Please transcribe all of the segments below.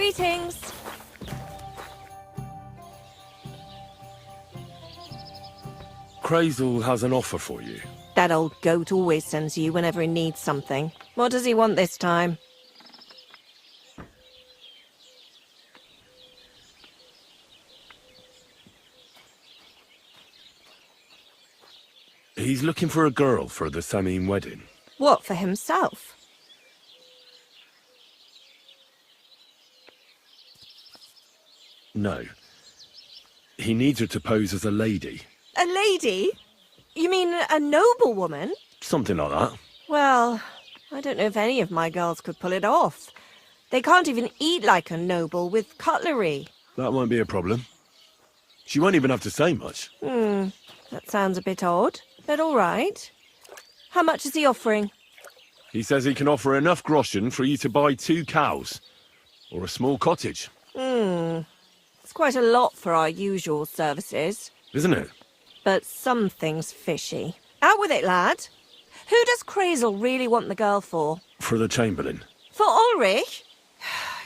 Greetings. Crazel has an offer for you. That old goat always sends you whenever he needs something. What does he want this time? He's looking for a girl for the Samine wedding. What, for himself? No. He needs her to pose as a lady. A lady? You mean a noblewoman? Something like that. Well, I don't know if any of my girls could pull it off. They can't even eat like a noble with cutlery. That won't be a problem. She won't even have to say much. That sounds a bit odd, but all right. How much is he offering? He says he can offer enough groschen for you to buy 2 cows. Or a small cottage. It's quite a lot for our usual services. Isn't it? But something's fishy. Out with it, lad. Who does Crazel really want the girl for? For the Chamberlain. For Ulrich?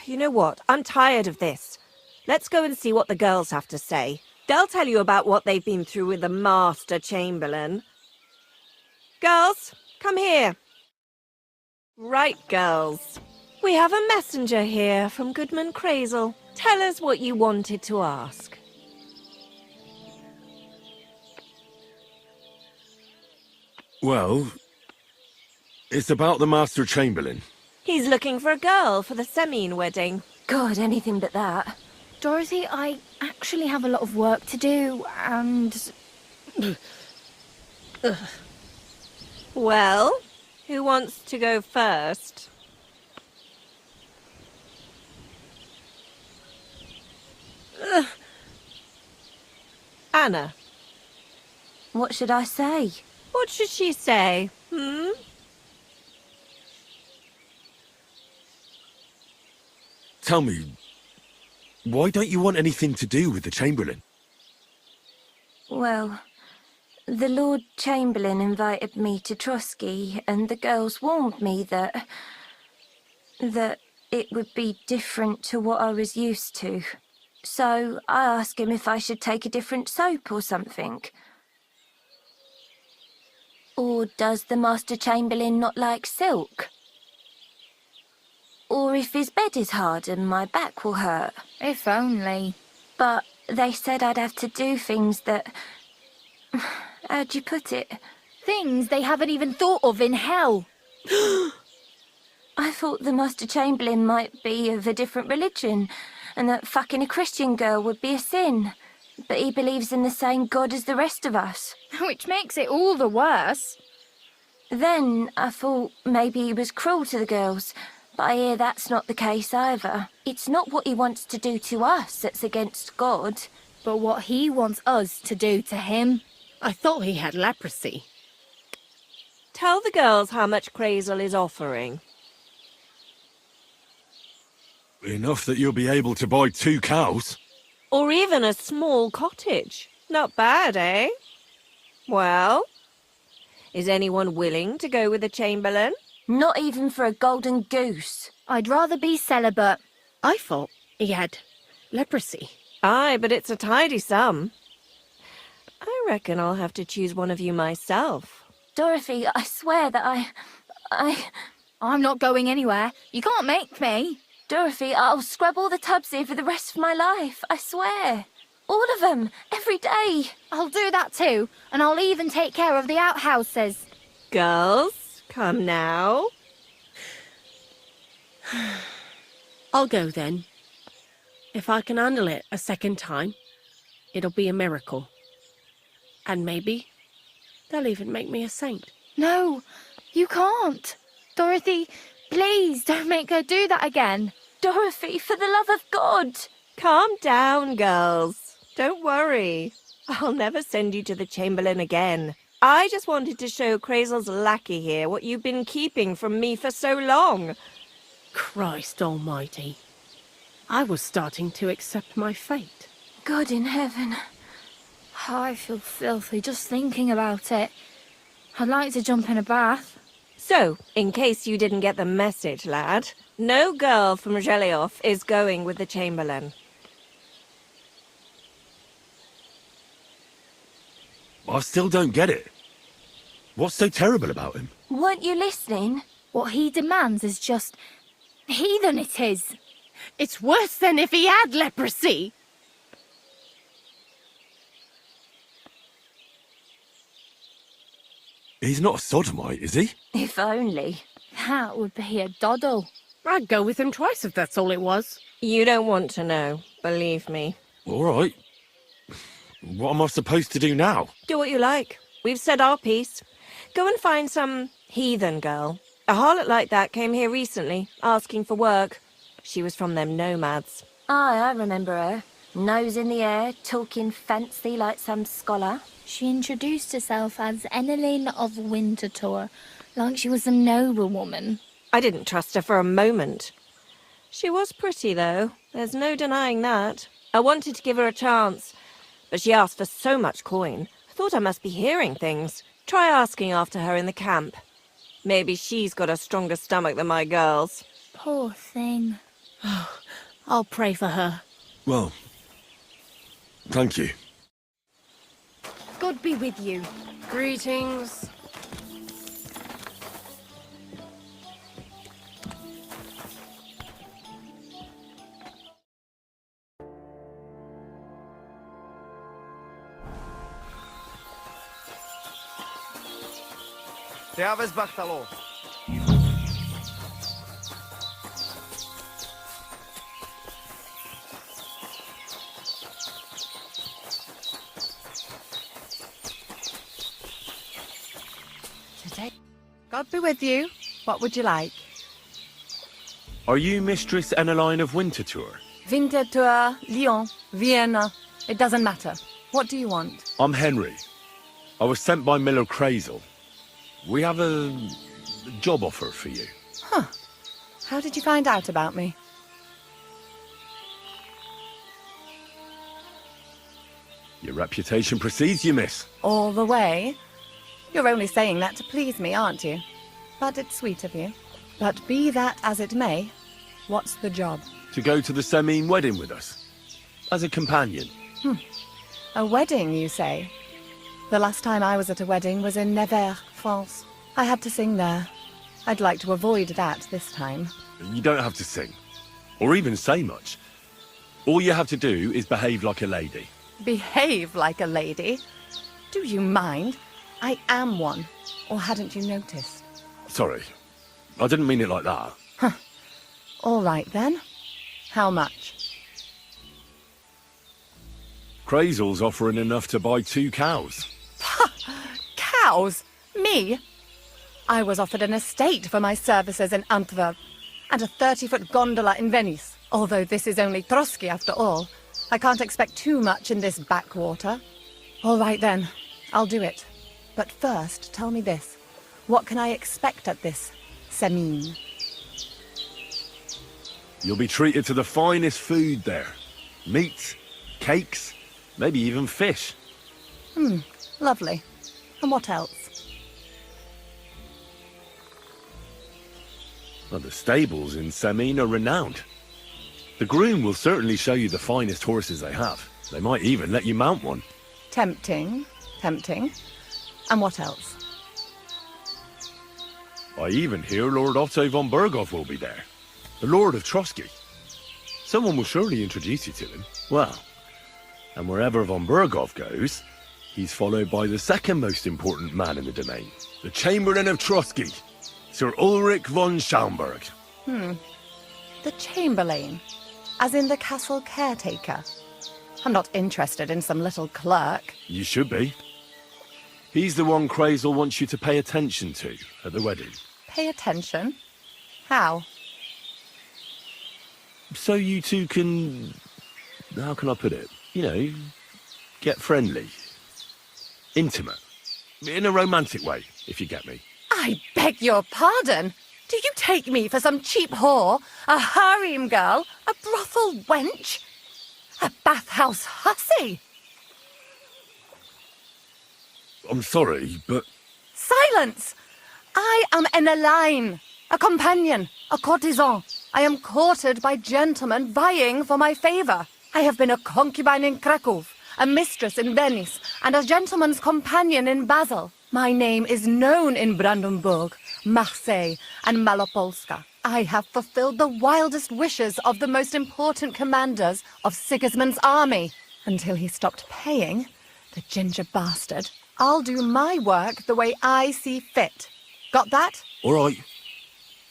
You know what? I'm tired of this. Let's go and see what the girls have to say. They'll tell you about what they've been through with the Master Chamberlain. Girls, come here. Right, girls. We have a messenger here from Goodman Crazel. Tell us what you wanted to ask. Well, it's about the Master Chamberlain. He's looking for a girl for the Samine wedding. God, anything but that. Dorothy, I actually have a lot of work to do, and... Well, who wants to go first? Anna. What should I say? What should she say? Tell me, why don't you want anything to do with the Chamberlain? Well, the Lord Chamberlain invited me to Trotsky, and the girls warned me that it would be different to what I was used to. So I asked him if I should take a different soap or something. Or does the Master Chamberlain not like silk? Or if his bed is hard and my back will hurt. if only. But they said I'd have to do things that... How'd you put it? Things they haven't even thought of in hell. I thought the Master Chamberlain might be of a different religion, and that fucking a Christian girl would be a sin. But he believes in the same God as the rest of us. Which makes it all the worse. Then I thought maybe he was cruel to the girls, but I hear that's not the case either. It's not what he wants to do to us that's against God. But what he wants us to do to him. I thought he had leprosy. Tell the girls how much Crazel is offering. Enough that you'll be able to buy 2 cows. Or even a small cottage. Not bad, eh? Well, is anyone willing to go with the Chamberlain? Not even for a golden goose. I'd rather be celibate. I thought he had leprosy. Aye, but it's a tidy sum. I reckon I'll have to choose one of you myself. Dorothy, I swear that I'm not going anywhere. You can't make me. Dorothy, I'll scrub all the tubs here for the rest of my life, I swear. All of them, every day. I'll do that too, and I'll even take care of the outhouses. Girls, come now. I'll go then. If I can handle it a second time, it'll be a miracle. And maybe they'll even make me a saint. No, you can't. Dorothy, please don't make her do that again. Dorothy, for the love of God. Calm down, girls. Don't worry. I'll never send you to the Chamberlain again. I just wanted to show Crazel's lackey here what you've been keeping from me for so long. Christ almighty. I was starting to accept my fate. God in heaven. Oh, I feel filthy just thinking about it. I'd like to jump in a bath. So, in case you didn't get the message, lad, no girl from Zhelioff is going with the Chamberlain. I still don't get it. What's so terrible about him? Weren't you listening? What he demands is just heathen it is. It's worse than if he had leprosy. He's not a sodomite, is he? If only. That would be a doddle. I'd go with him twice if that's all it was. You don't want to know, believe me. All right. What am I supposed to do now? Do what you like. We've said our piece. Go and find some heathen girl. A harlot like that came here recently, asking for work. She was from them nomads. Aye, I remember her. Nose in the air, talking fancy like some scholar. She introduced herself as Eneline of Winterthur, like she was a noblewoman. I didn't trust her for a moment. She was pretty, though. There's no denying that. I wanted to give her a chance, but she asked for so much coin. I thought I must be hearing things. Try asking after her in the camp. Maybe she's got a stronger stomach than my girls. Poor thing. I'll pray for her. Well, thank you. God be with you. Greetings. Teaves Bachtalo. Today. God be with you. What would you like? Are you Mistress Eneline of Winterthur? Winterthur, Lyon, Vienna. It doesn't matter. What do you want? I'm Henry. I was sent by Miller Crazel. We have a job offer for you. Huh. How did you find out about me? Your reputation precedes you, miss. All the way? You're only saying that to please me, aren't you? But it's sweet of you. But be that as it may, what's the job? To go to the Semine wedding with us. As a companion. A wedding, you say? The last time I was at a wedding was in Nevers, France. I had to sing there. I'd like to avoid that this time. You don't have to sing. Or even say much. All you have to do is behave like a lady. Behave like a lady? Do you mind? I am one. Or hadn't you noticed? Sorry. I didn't mean it like that. All right, then. How much? Crazel's offering enough to buy 2 cows. Cows? Me? I was offered an estate for my services in Antwerp, and a 30-foot gondola in Venice. Although this is only Trotsky after all, I can't expect too much in this backwater. All right then, I'll do it. But first, tell me this. What can I expect at this Semine? You'll be treated to the finest food there. Meats, cakes, maybe even fish. Lovely. And what else? Well, the stables in Semine are renowned. The groom will certainly show you the finest horses they have. They might even let you mount one. Tempting. Tempting. And what else? I even hear Lord Otto von Berghoff will be there. The Lord of Trotsky. Someone will surely introduce you to him. Well, and wherever von Berghoff goes, he's followed by the second most important man in the domain. The Chamberlain of Trotsky, Sir Ulrich von Schaumburg. The Chamberlain. As in the castle caretaker. I'm not interested in some little clerk. You should be. He's the one Crazel wants you to pay attention to at the wedding. Pay attention? How? So you two can... How can I put it? You know, get friendly. Intimate. In a romantic way, if you get me. I beg your pardon. Do you take me for some cheap whore? A harem girl? A brothel wench? A bathhouse hussy? I'm sorry, but... Silence! I am an Elaine, a companion, a courtesan. I am courted by gentlemen vying for my favor. I have been a concubine in Krakow, a mistress in Venice, and a gentleman's companion in Basel. My name is known in Brandenburg, Marseille, and Malopolska. I have fulfilled the wildest wishes of the most important commanders of Sigismund's army. Until he stopped paying, the ginger bastard, I'll do my work the way I see fit. Got that? All right.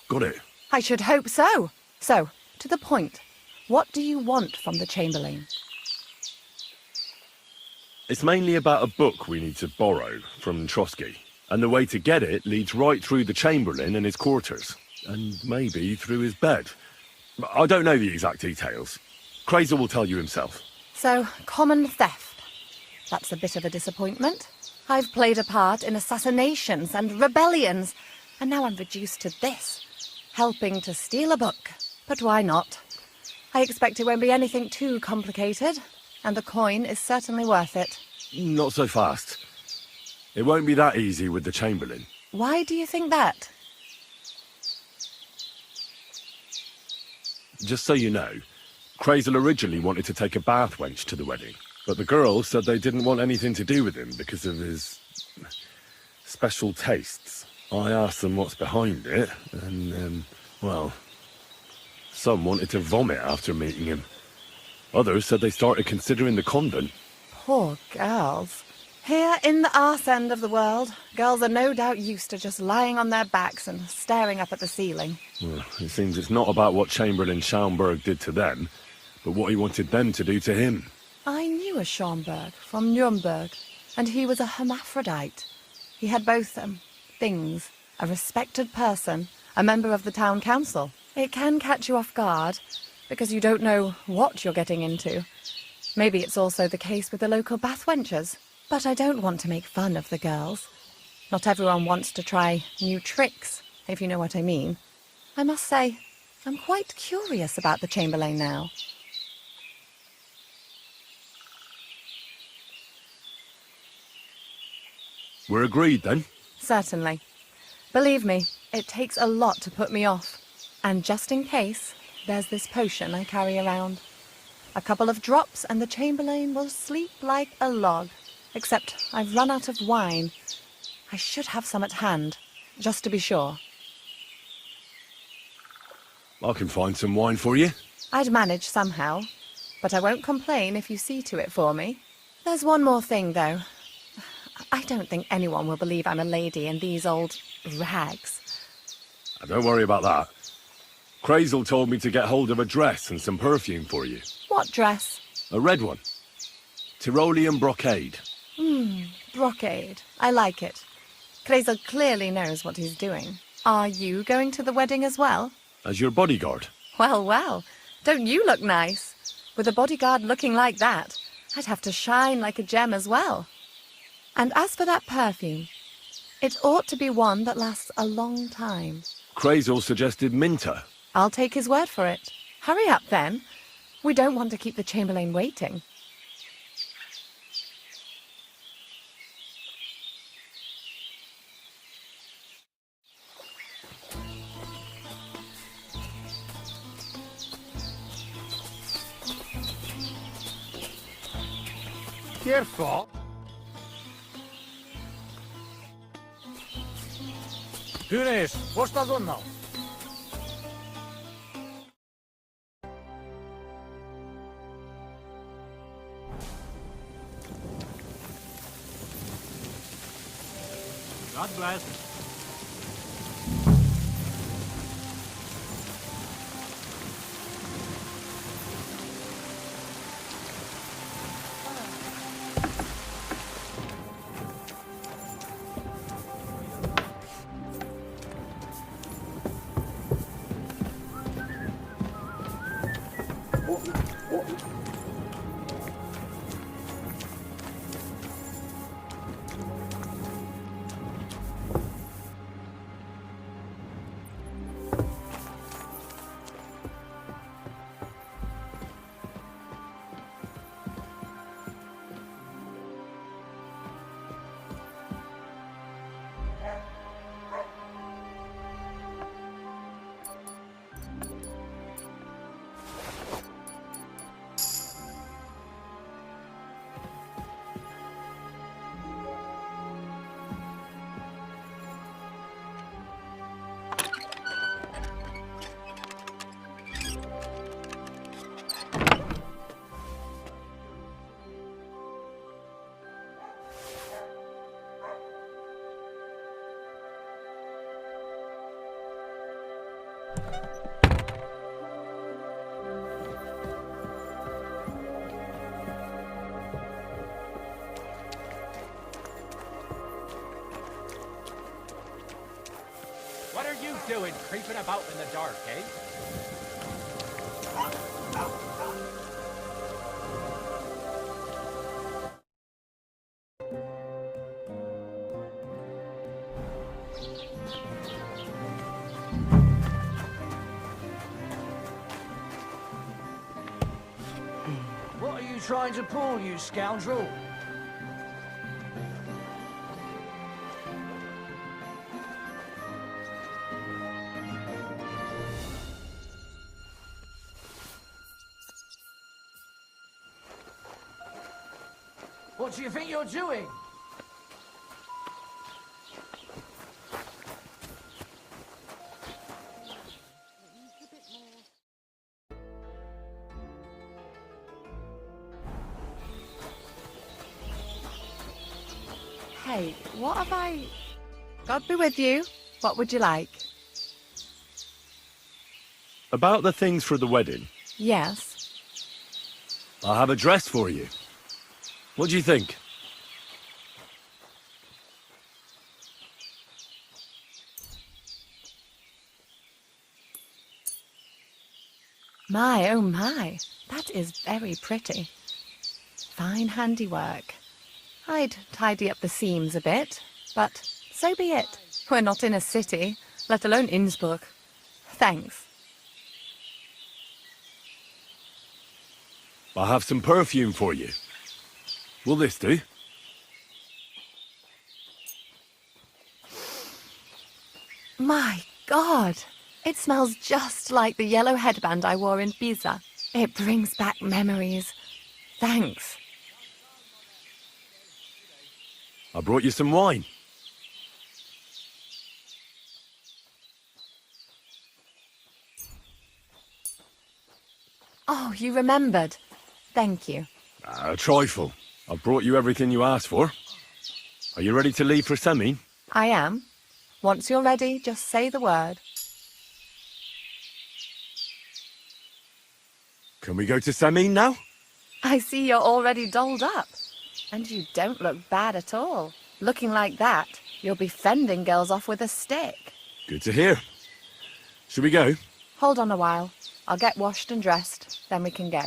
Got it. I should hope so. So, to the point. What do you want from the Chamberlain? It's mainly about a book we need to borrow from Trotsky. And the way to get it leads right through the Chamberlain and his quarters. And maybe through his bed. I don't know the exact details. Crazer will tell you himself. So, common theft. That's a bit of a disappointment. I've played a part in assassinations and rebellions, and now I'm reduced to this. Helping to steal a book. But why not? I expect it won't be anything too complicated, and the coin is certainly worth it. Not so fast. It won't be that easy with the Chamberlain. Why do you think that? Just so you know, Crazel originally wanted to take a bath wench to the wedding, but the girls said they didn't want anything to do with him because of his special tastes. I asked them what's behind it, and, well, some wanted to vomit after meeting him. Others said they started considering the convent. Poor girls. Here in the arse end of the world, girls are no doubt used to just lying on their backs and staring up at the ceiling. Well, it seems it's not about what Chamberlain Schaumburg did to them, but what he wanted them to do to him. I knew a Schaumburg from Nuremberg, and he was a hermaphrodite. He had both, things. A respected person, a member of the town council. It can catch you off guard, because you don't know what you're getting into. Maybe it's also the case with the local bath wenches. But I don't want to make fun of the girls. Not everyone wants to try new tricks, if you know what I mean. I must say, I'm quite curious about the Chamberlain now. We're agreed, then? Certainly. Believe me, it takes a lot to put me off. And just in case, there's this potion I carry around. A couple of drops and the Chamberlain will sleep like a log. Except I've run out of wine. I should have some at hand, just to be sure. I can find some wine for you. I'd manage somehow, but I won't complain if you see to it for me. There's one more thing, though. I don't think anyone will believe I'm a lady in these old rags. Don't worry about that. Crazel told me to get hold of a dress and some perfume for you. What dress? A red one. Tyrolean brocade. Brocade. I like it. Crazel clearly knows what he's doing. Are you going to the wedding as well? As your bodyguard. Well, well. Don't you look nice? With a bodyguard looking like that, I'd have to shine like a gem as well. And as for that perfume, it ought to be one that lasts a long time. Crazel suggested Minter. I'll take his word for it. Hurry up, then. We don't want to keep the Chamberlain waiting. Careful. Güneş, boşta zonna. God bless. What are you doing, creeping about in the dark, eh? What are you trying to pull, you scoundrel? What do you think you're doing? Hey, what have I... God be with you. What would you like? About the things for the wedding, Yes. I have a dress for you. What do you think? My, oh my. That is very pretty. Fine handiwork. I'd tidy up the seams a bit, but so be it. We're not in a city, let alone Innsbruck. Thanks. I have some perfume for you. Will this do? My God! It smells just like the yellow headband I wore in Pisa. It brings back memories. Thanks. I brought you some wine. Oh, you remembered. Thank you. A trifle. I've brought you everything you asked for. Are you ready to leave for Semin? I am. Once you're ready, just say the word. Can we go to Semin now? I see you're already dolled up. And you don't look bad at all. Looking like that, you'll be fending girls off with a stick. Good to hear. Should we go? Hold on a while. I'll get washed and dressed, then we can go.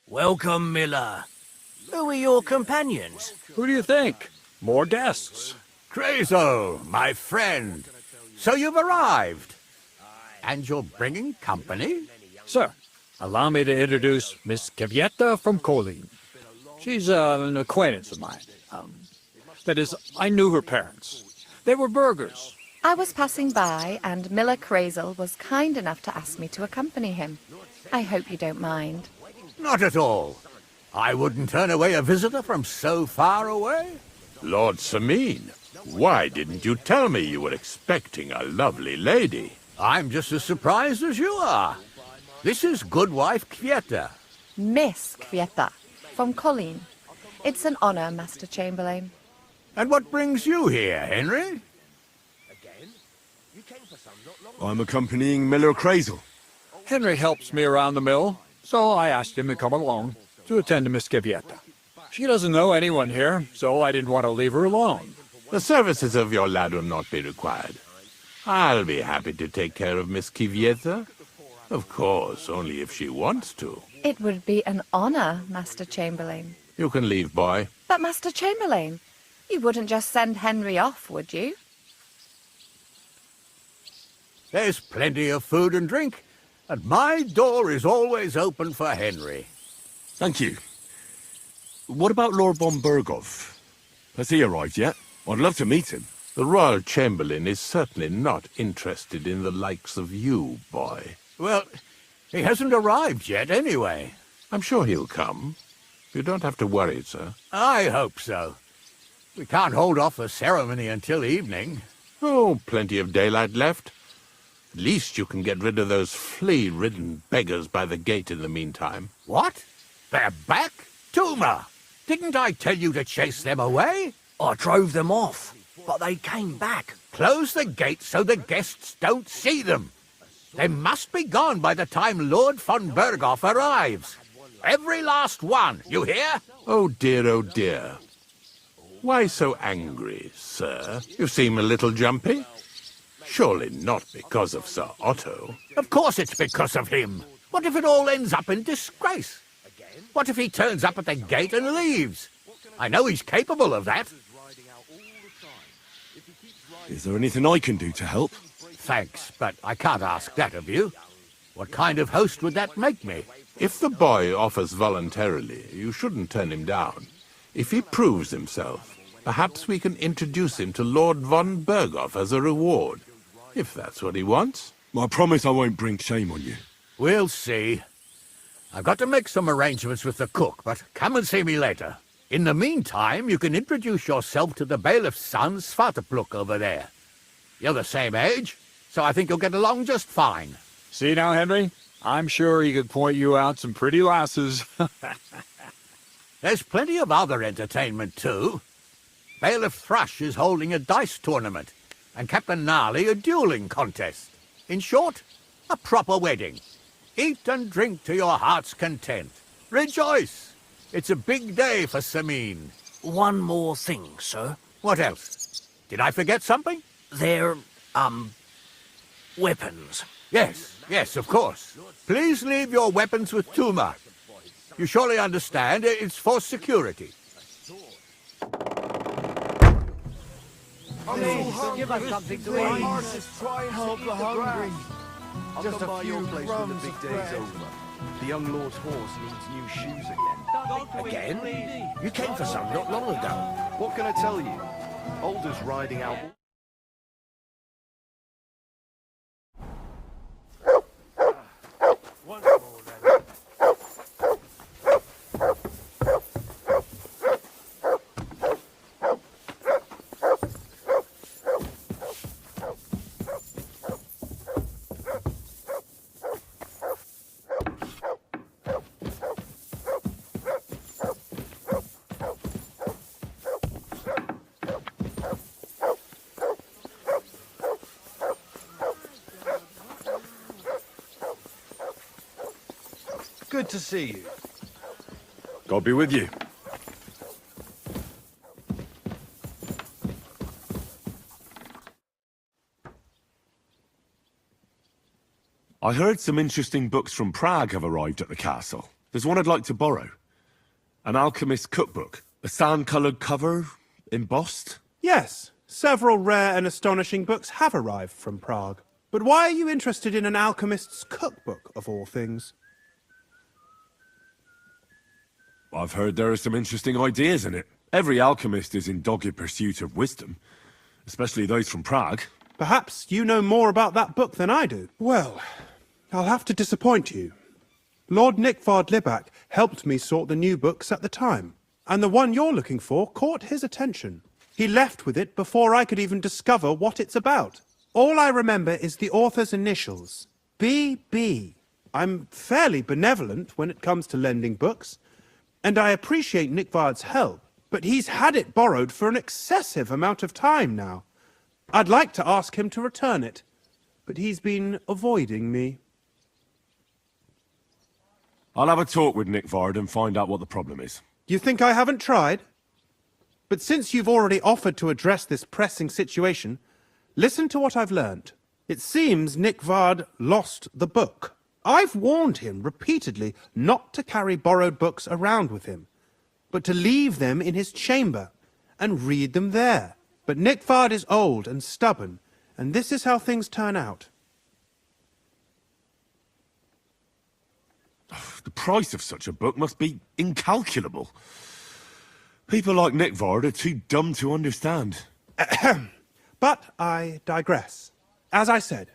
Welcome, Miller. Who are your companions? Who do you think? More guests. Crazo, my friend. So you've arrived. And you're bringing company? Sir, allow me to introduce Miss Kvyetta from Kolin. She's an acquaintance of mine. That is, I knew her parents. They were burghers. I was passing by, and Miller Crazel was kind enough to ask me to accompany him. I hope you don't mind. Not at all. I wouldn't turn away a visitor from so far away. Lord Samin, why didn't you tell me you were expecting a lovely lady? I'm just as surprised as you are. This is Goodwife Kvyetta. Miss Kvyetta, from Colleen. It's an honor, Master Chamberlain. And what brings you here, Henry? I'm accompanying Miller Crazel. Henry helps me around the mill, so I asked him to come along to attend to Miss Kvyetta. She doesn't know anyone here, so I didn't want to leave her alone. The services of your lad will not be required. I'll be happy to take care of Miss Kvyetta. Of course, only if she wants to. It would be an honor, Master Chamberlain. You can leave, boy. But, Master Chamberlain, you wouldn't just send Henry off, would you? There's plenty of food and drink, and my door is always open for Henry. Thank you. What about Lord von Berghoff? Has he arrived yet? I'd love to meet him. The Royal Chamberlain is certainly not interested in the likes of you, boy. Well, he hasn't arrived yet anyway. I'm sure he'll come. You don't have to worry, sir. I hope so. We can't hold off the ceremony until evening. Oh, plenty of daylight left. At least you can get rid of those flea-ridden beggars by the gate in the meantime. What? They're back? Tuma! Didn't I tell you to chase them away? I drove them off. But they came back. Close the gates so the guests don't see them. They must be gone by the time Lord von Berghoff arrives. Every last one, you hear? Oh dear. Why so angry, sir? You seem a little jumpy. Surely not because of Sir Otto. Of course it's because of him. What if it all ends up in disgrace? What if he turns up at the gate and leaves? I know he's capable of that. Is there anything I can do to help? Thanks, but I can't ask that of you. What kind of host would that make me? If the boy offers voluntarily, you shouldn't turn him down. If he proves himself, perhaps we can introduce him to Lord von Berghoff as a reward, if that's what he wants. I promise I won't bring shame on you. We'll see. I've got to make some arrangements with the cook, but come and see me later. In the meantime, you can introduce yourself to the bailiff's son, Svartepluk, over there. You're the same age, so I think you'll get along just fine. See now, Henry? I'm sure he could point you out some pretty lasses. There's plenty of other entertainment, too. Bailiff Thrush is holding a dice tournament, and Captain Gnarly a dueling contest. In short, a proper wedding. Eat and drink to your heart's content. Rejoice! It's a big day for Sameen. One more thing, sir. What else? Did I forget something? They're, weapons. Yes, of course. Please leave your weapons with Tuma. You surely understand it's for security. Give us something to eat. Help the hungry. Just a few crumbs of bread. The young lord's horse needs new shoes again. Again? You came for some not long ago. What can I tell you? Alder's riding out... Once more, then. Good to see you. God be with you. I heard some interesting books from Prague have arrived at the castle. There's one I'd like to borrow. An alchemist's cookbook. A sand-coloured cover, embossed. Yes, several rare and astonishing books have arrived from Prague. But why are you interested in an alchemist's cookbook, of all things? I've heard there are some interesting ideas in it. Every alchemist is in dogged pursuit of wisdom, especially those from Prague. Perhaps you know more about that book than I do. Well, I'll have to disappoint you. Lord Nickvard Libak helped me sort the new books at the time, and the one you're looking for caught his attention. He left with it before I could even discover what it's about. All I remember is the author's initials, B.B. I'm fairly benevolent when it comes to lending books, and I appreciate Nickvard's help, but he's had it borrowed for an excessive amount of time now. I'd like to ask him to return it, but he's been avoiding me. I'll have a talk with Nickvard and find out what the problem is. You think I haven't tried? But since you've already offered to address this pressing situation, listen to what I've learned. It seems Nickvard lost the book. I've warned him repeatedly not to carry borrowed books around with him, but to leave them in his chamber and read them there. But Nickvard is old and stubborn, and this is how things turn out. The price of such a book must be incalculable. People like Nickvard are too dumb to understand. But I digress. As I said,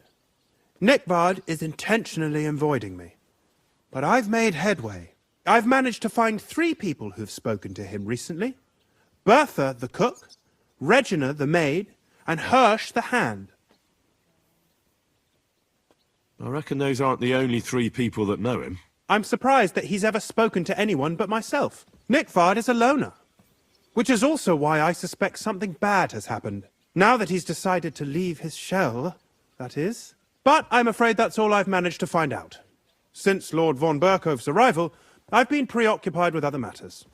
Nickvard is intentionally avoiding me. But I've made headway. I've managed to find 3 people who've spoken to him recently. Bertha, the cook, Regina, the maid, and Hirsch, the hand. I reckon those aren't the only 3 people that know him. I'm surprised that he's ever spoken to anyone but myself. Nickvard is a loner. Which is also why I suspect something bad has happened. Now that he's decided to leave his shell, that is. But I'm afraid that's all I've managed to find out. Since Lord von Berkov's arrival, I've been preoccupied with other matters.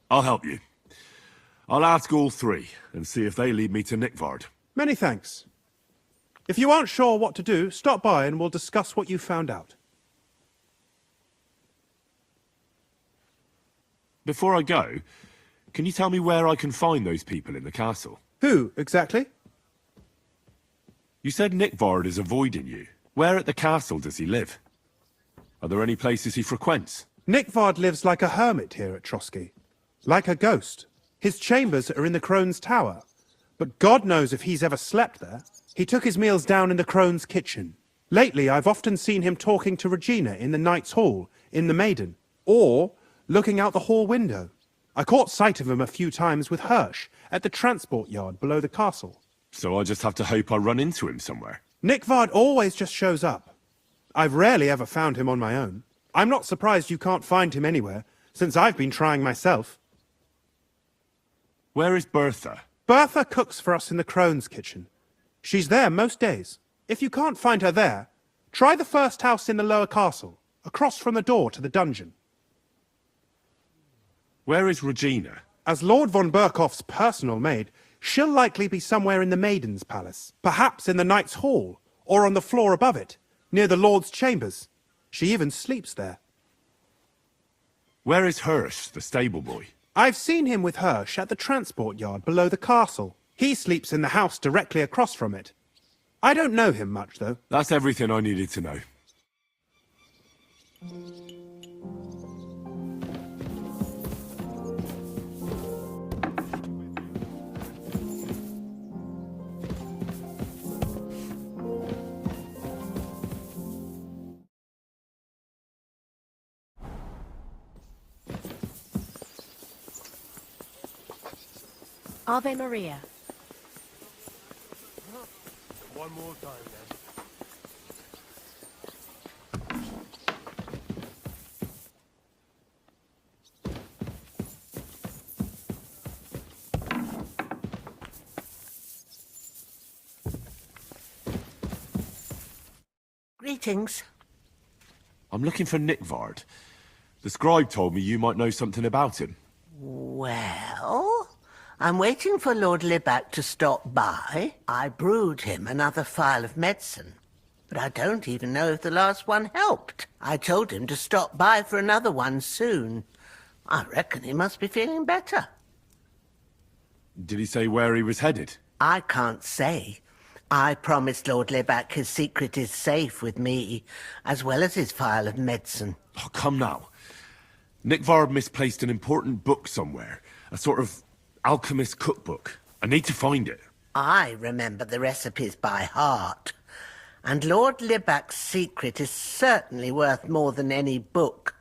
I'll help you. I'll ask all three and see if they lead me to Nickvard. Many thanks. If you aren't sure what to do, stop by and we'll discuss what you found out. Before I go, can you tell me where I can find those people in the castle? Who, exactly? You said Nickvard is avoiding you. Where at the castle does he live? Are there any places he frequents? Nickvard lives like a hermit here at Trotsky. Like a ghost. His chambers are in the Crone's tower. But God knows if he's ever slept there. He took his meals down in the Crone's kitchen. Lately, I've often seen him talking to Regina in the Knight's Hall, in the Maiden, or looking out the hall window. I caught sight of him a few times with Hirsch at the transport yard below the castle. So I just have to hope I run into him somewhere. Nickvard always just shows up. I've rarely ever found him on my own. I'm not surprised you can't find him anywhere, since I've been trying myself. Where is Bertha? Bertha cooks for us in the Crone's kitchen. She's there most days. If you can't find her there, try the first house in the lower castle, across from the door to the dungeon. Where is Regina? As Lord von Berkoff's personal maid, she'll likely be somewhere in the Maiden's Palace. Perhaps in the Knight's Hall, or on the floor above it, near the Lord's chambers. She even sleeps there. Where is Hirsch, the stable boy? I've seen him with Hirsch at the transport yard below the castle. He sleeps in the house directly across from it. I don't know him much, though. That's everything I needed to know. Ave Maria. One more time, then. Greetings. I'm looking for Nickvard. The scribe told me you might know something about him. Well, I'm waiting for Lord Libac to stop by. I brewed him another phial of medicine, but I don't even know if the last one helped. I told him to stop by for another one soon. I reckon he must be feeling better. Did he say where he was headed? I can't say. I promised Lord Libac his secret is safe with me, as well as his phial of medicine. Oh, come now. Nickvard misplaced an important book somewhere. A sort of alchemist cookbook. I need to find it. I remember the recipes by heart. And Lord Libac's secret is certainly worth more than any book.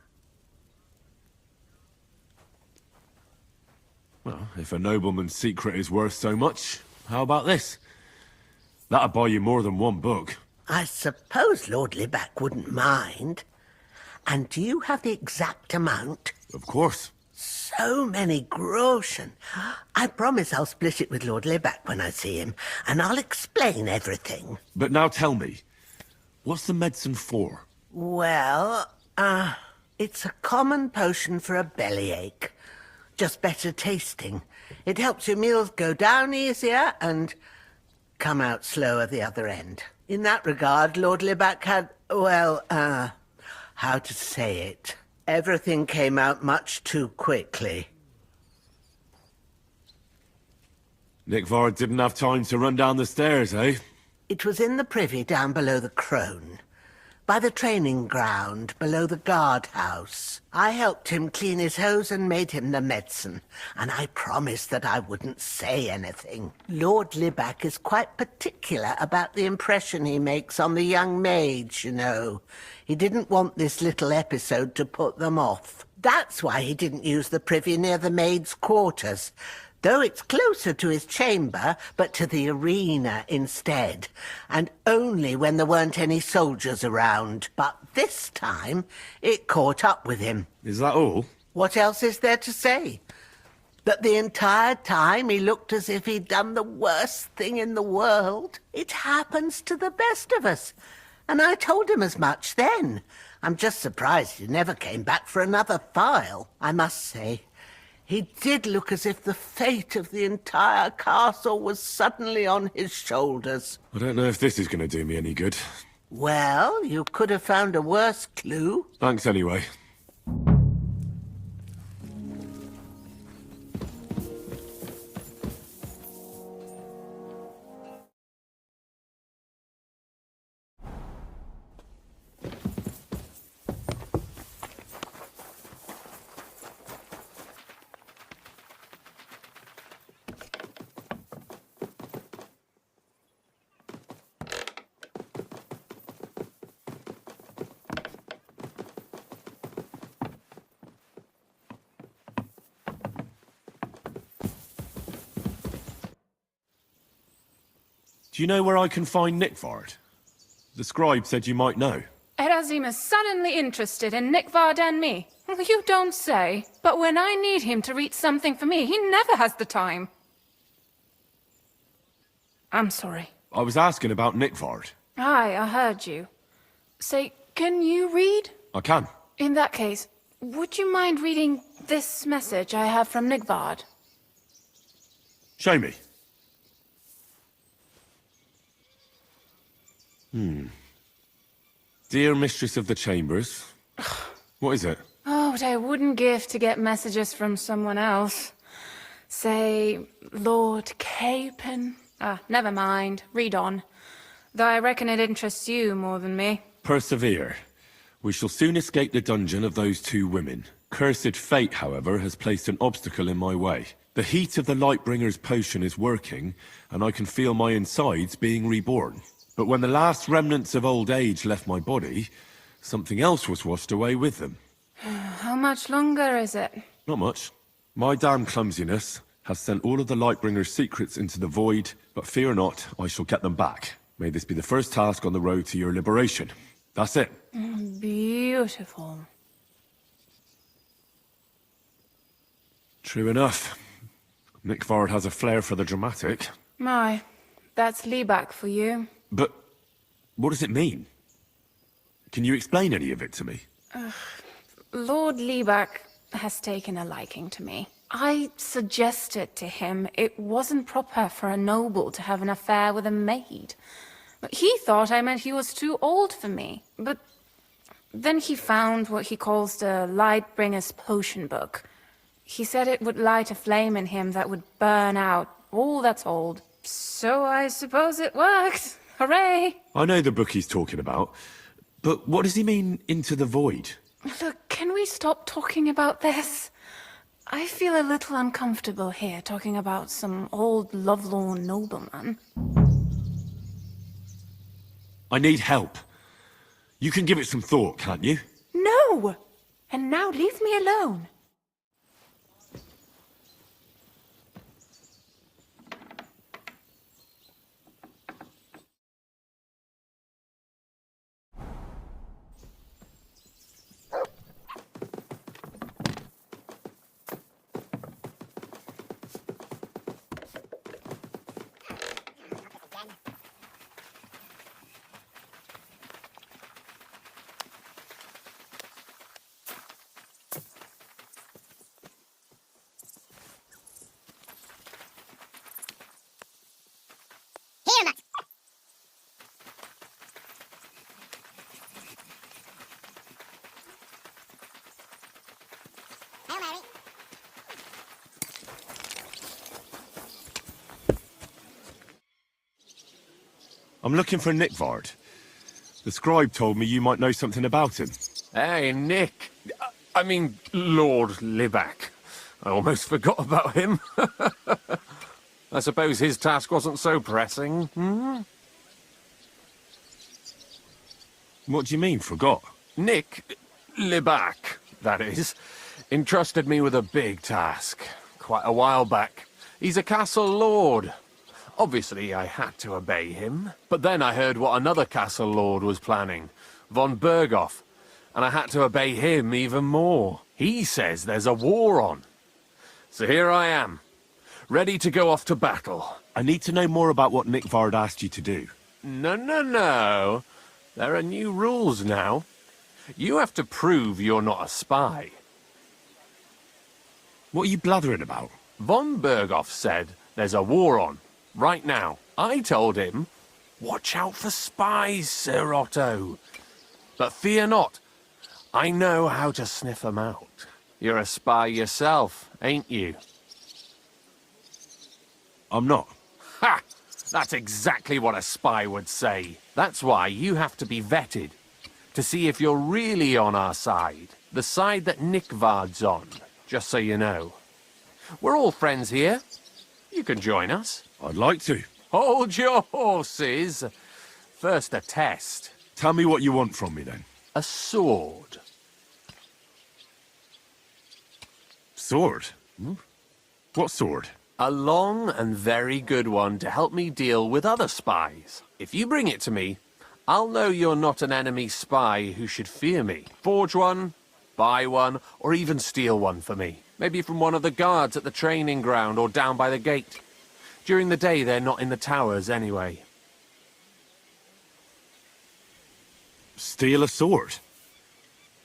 Well, if a nobleman's secret is worth so much, how about this? That'll buy you more than one book. I suppose Lord Libac wouldn't mind. And do you have the exact amount? Of course. So many groschen. I promise I'll split it with Lord Libac when I see him, and I'll explain everything. But now tell me, what's the medicine for? Well, it's a common potion for a bellyache. Just better tasting. It helps your meals go down easier and come out slower the other end. In that regard, Lord Libac had, well, how to say it? Everything came out much too quickly. Nickvard didn't have time to run down the stairs, eh? It was in the privy down below the Crone, by the training ground below the guardhouse. I helped him clean his hose and made him the medicine, and I promised that I wouldn't say anything. Lord Libac is quite particular about the impression he makes on the young maids, you know. He didn't want this little episode to put them off. That's why he didn't use the privy near the maids' quarters, though it's closer to his chamber, but to the arena instead, and only when there weren't any soldiers around. But this time, it caught up with him. Is that all? What else is there to say? That the entire time he looked as if he'd done the worst thing in the world. It happens to the best of us. And I told him as much then. I'm just surprised he never came back for another file. I must say, he did look as if the fate of the entire castle was suddenly on his shoulders. I don't know if this is going to do me any good. Well, you could have found a worse clue. Thanks anyway. Do you know where I can find Nickvard? The scribe said you might know. Erazim is suddenly interested in Nickvard and me. You don't say. But when I need him to read something for me, he never has the time. I'm sorry. I was asking about Nickvard. Aye, I heard you. Say, can you read? I can. In that case, would you mind reading this message I have from Nickvard? Show me. Dear Mistress of the Chambers. What is it? Oh, what I wouldn't give to get messages from someone else. Say, Lord Capon. Never mind. Read on. Though I reckon it interests you more than me. Persevere. We shall soon escape the dungeon of those two women. Cursed fate, however, has placed an obstacle in my way. The heat of the Lightbringer's potion is working, and I can feel my insides being reborn. But when the last remnants of old age left my body, something else was washed away with them. How much longer is it? Not much. My damn clumsiness has sent all of the Lightbringer's secrets into the void, but fear not, I shall get them back. May this be the first task on the road to your liberation. That's it. Beautiful. True enough. Nickvard has a flair for the dramatic. My, that's Liebach for you. But what does it mean? Can you explain any of it to me? Lord Liebach has taken a liking to me. I suggested to him it wasn't proper for a noble to have an affair with a maid. But he thought I meant he was too old for me. But then he found what he calls the Lightbringer's potion book. He said it would light a flame in him that would burn out all that's old. So I suppose it worked. Hooray! I know the book he's talking about, but what does he mean, into the void? Look, can we stop talking about this? I feel a little uncomfortable here, talking about some old lovelorn nobleman. I need help. You can give it some thought, can't you? No! And now leave me alone. I'm looking for Nickvard. The scribe told me you might know something about him. Hey, Nick. I mean, Lord Liebach. I almost forgot about him. I suppose his task wasn't so pressing, hmm? What do you mean, forgot? Nick Liebach, that is, entrusted me with a big task quite a while back. He's a castle lord. Obviously, I had to obey him. But then I heard what another castle lord was planning, von Berghoff, and I had to obey him even more. He says there's a war on. So here I am, ready to go off to battle. I need to know more about what Nickvard asked you to do. No. There are new rules now. You have to prove you're not a spy. What are you blathering about? Von Berghoff said there's a war on, right now. I told him, watch out for spies, Sir Otto. But fear not, I know how to sniff them out. You're a spy yourself, ain't you? I'm not. Ha! That's exactly what a spy would say. That's why you have to be vetted, to see if you're really on our side. The side that Nickvard's on, just so you know. We're all friends here. You can join us. I'd like to. Hold your horses. First a test. Tell me what you want from me, then. A sword. Sword? Hmm? What sword? A long and very good one to help me deal with other spies. If you bring it to me, I'll know you're not an enemy spy who should fear me. Forge one, buy one, or even steal one for me. Maybe from one of the guards at the training ground or down by the gate. During the day, they're not in the towers anyway. Steal a sword?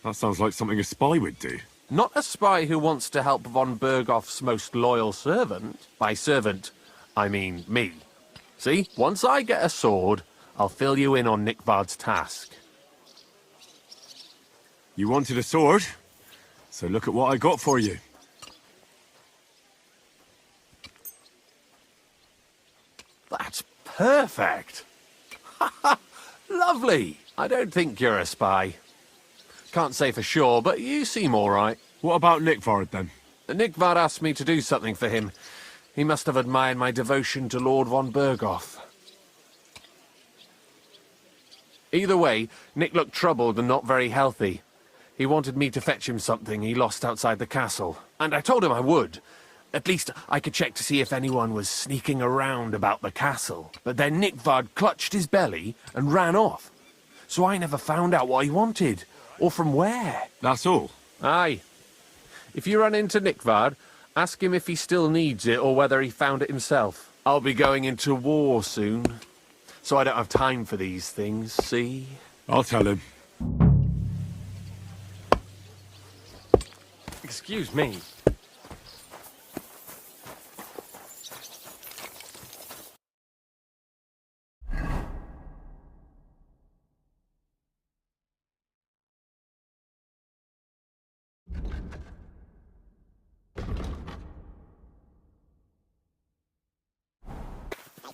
That sounds like something a spy would do. Not a spy who wants to help von Berghoff's most loyal servant. By servant, I mean me. See, once I get a sword, I'll fill you in on Nickvard's task. You wanted a sword? So look at what I got for you. That's perfect. Lovely. I don't think you're a spy. Can't say for sure, but you seem all right. What about Nickvard, then? Nickvard asked me to do something for him. He must have admired my devotion to Lord von Berghoff. Either way, Nick looked troubled and not very healthy. He wanted me to fetch him something he lost outside the castle. And I told him I would. At least I could check to see if anyone was sneaking around about the castle. But then Nickvard clutched his belly and ran off. So I never found out what he wanted. Or from where. That's all? Aye. If you run into Nickvard, ask him if he still needs it or whether he found it himself. I'll be going into war soon, so I don't have time for these things, see? I'll tell him. Excuse me.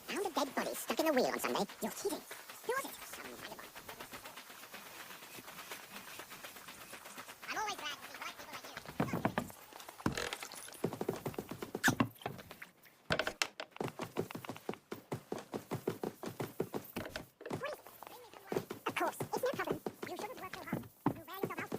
Found a dead body stuck in a wheel on Sunday. You're kidding. Who was it? Some kind of I'm always glad to see bright people like you. Of course, it's no problem. You shouldn't work so hard. You wear yourself out.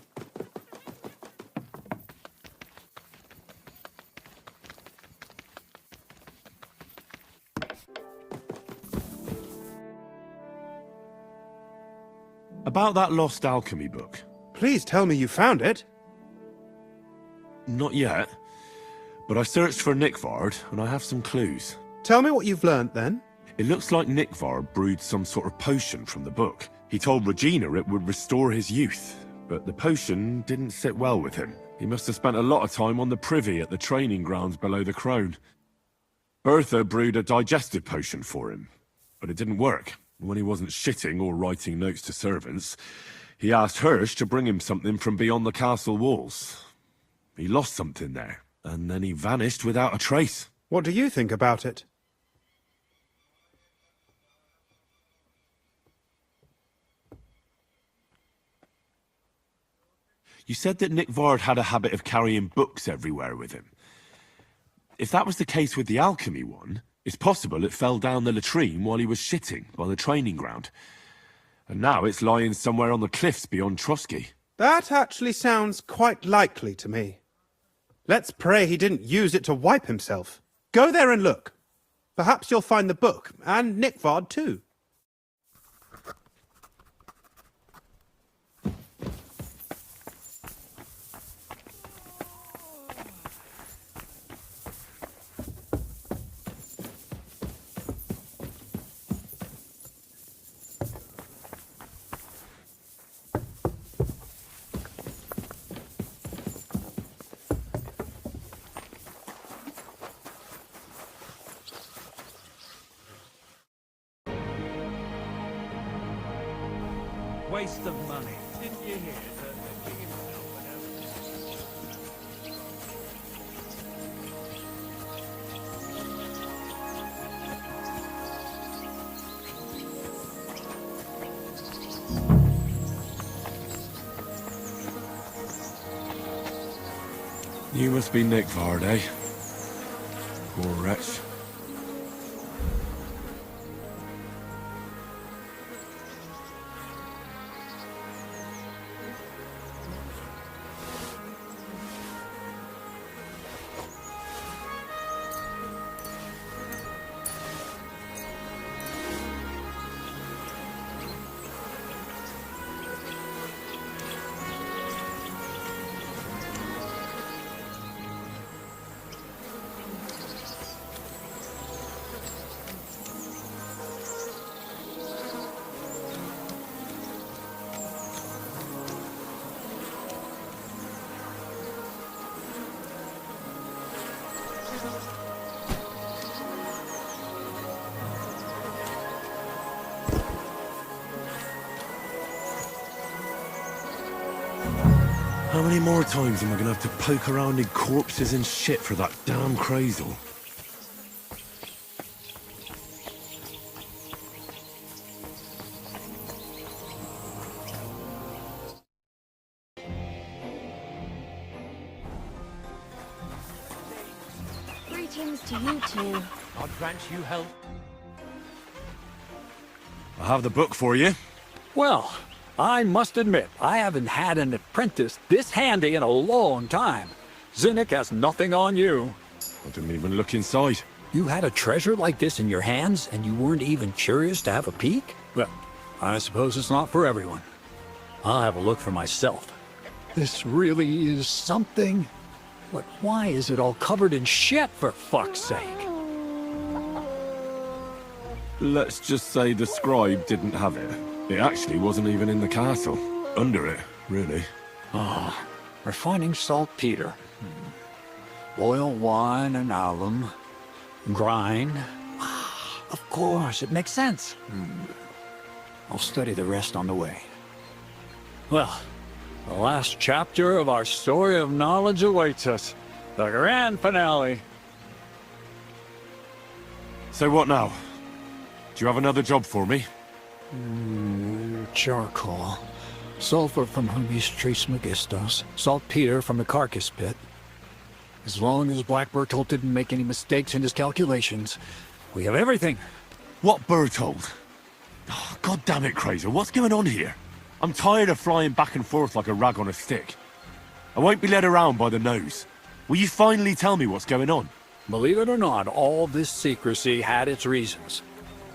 About that lost alchemy book. Please tell me you found it. Not yet. But I searched for Nickvard, and I have some clues. Tell me what you've learnt, then. It looks like Nickvard brewed some sort of potion from the book. He told Regina it would restore his youth, but the potion didn't sit well with him. He must have spent a lot of time on the privy at the training grounds below the Crone. Bertha brewed a digestive potion for him, but it didn't work. When he wasn't shitting or writing notes to servants, he asked Hirsch to bring him something from beyond the castle walls. He lost something there, and then he vanished without a trace. What do you think about it? You said that Nickvard had a habit of carrying books everywhere with him. If that was the case with the alchemy one, it's possible it fell down the latrine while he was shitting by the training ground. And now it's lying somewhere on the cliffs beyond Trotsky. That actually sounds quite likely to me. Let's pray he didn't use it to wipe himself. Go there and look. Perhaps you'll find the book, and Nickvard too. waste of money. Didn't you hear that the king himself announced... You must be Nick Vard, eh? Poor wretch. How many more times am I gonna have to poke around in corpses and shit for that damn cradle? Greetings to you two. God grant you health. I have the book for you. Well, I must admit, I haven't had an apprentice this handy in a long time. Zinnik has nothing on you. I didn't even look inside. You had a treasure like this in your hands, and you weren't even curious to have a peek? Well, I suppose it's not for everyone. I'll have a look for myself. This really is something. But why is it all covered in shit, for fuck's sake? Let's just say the scribe didn't have it. It actually wasn't even in the castle. Under it, really. Ah, refining saltpeter. Boil wine and alum. Grind. Ah, of course, it makes sense. I'll study the rest on the way. Well, the last chapter of our story of knowledge awaits us. The grand finale. So what now? Do you have another job for me? Charcoal. Sulfur from Humi's Trismegistos. Saltpeter from the carcass pit. As long as Black Bertolt didn't make any mistakes in his calculations, we have everything. What Bertolt? Oh, God damn it, Kraser, what's going on here? I'm tired of flying back and forth like a rag on a stick. I won't be led around by the nose. Will you finally tell me what's going on? Believe it or not, all this secrecy had its reasons.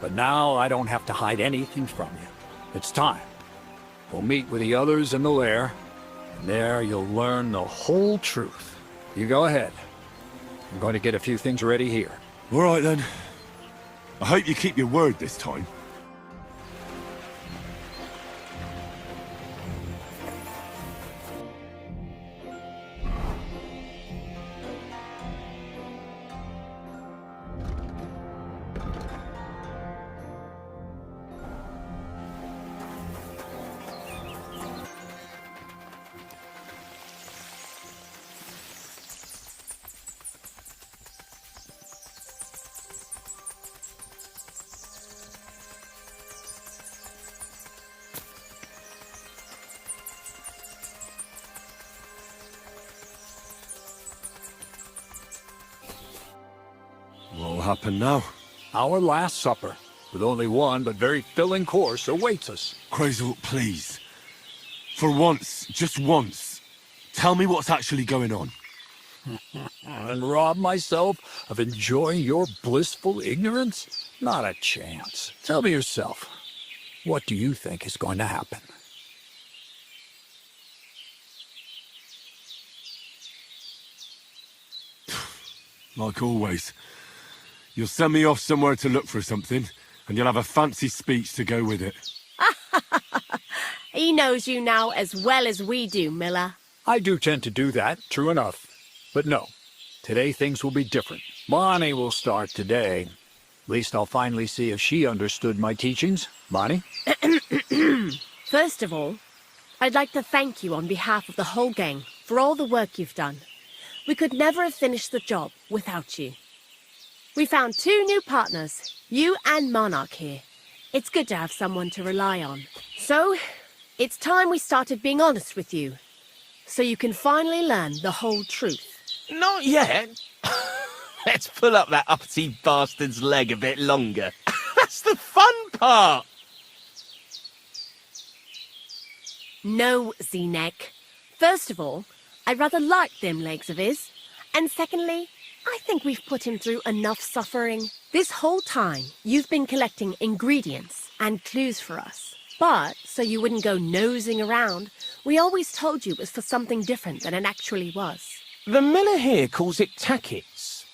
But now I don't have to hide anything from you. It's time. We'll meet with the others in the lair, and there you'll learn the whole truth. You go ahead. I'm going to get a few things ready here. All right, then. I hope you keep your word this time. What'll happen now? Our last supper, with only one but very filling course, awaits us. Krazel, please. For once, just once, tell me what's actually going on. And rob myself of enjoying your blissful ignorance? Not a chance. Tell me yourself, what do you think is going to happen? Like always. You'll send me off somewhere to look for something, and you'll have a fancy speech to go with it. He knows you now as well as we do, Miller. I do tend to do that, true enough. But no, today things will be different. Bonnie will start today. At least I'll finally see if she understood my teachings. Bonnie? First of all, I'd like to thank you on behalf of the whole gang for all the work you've done. We could never have finished the job without you. We found 2 new partners, you and Monarch here. It's good to have someone to rely on. So, it's time we started being honest with you, so you can finally learn the whole truth. Not yet. Let's pull up that uppity bastard's leg a bit longer. That's the fun part! No, Z-Neck. First of all, I rather like them legs of his. And secondly, I think we've put him through enough suffering. This whole time, you've been collecting ingredients and clues for us. But, so you wouldn't go nosing around, we always told you it was for something different than it actually was. The miller here calls it tackets.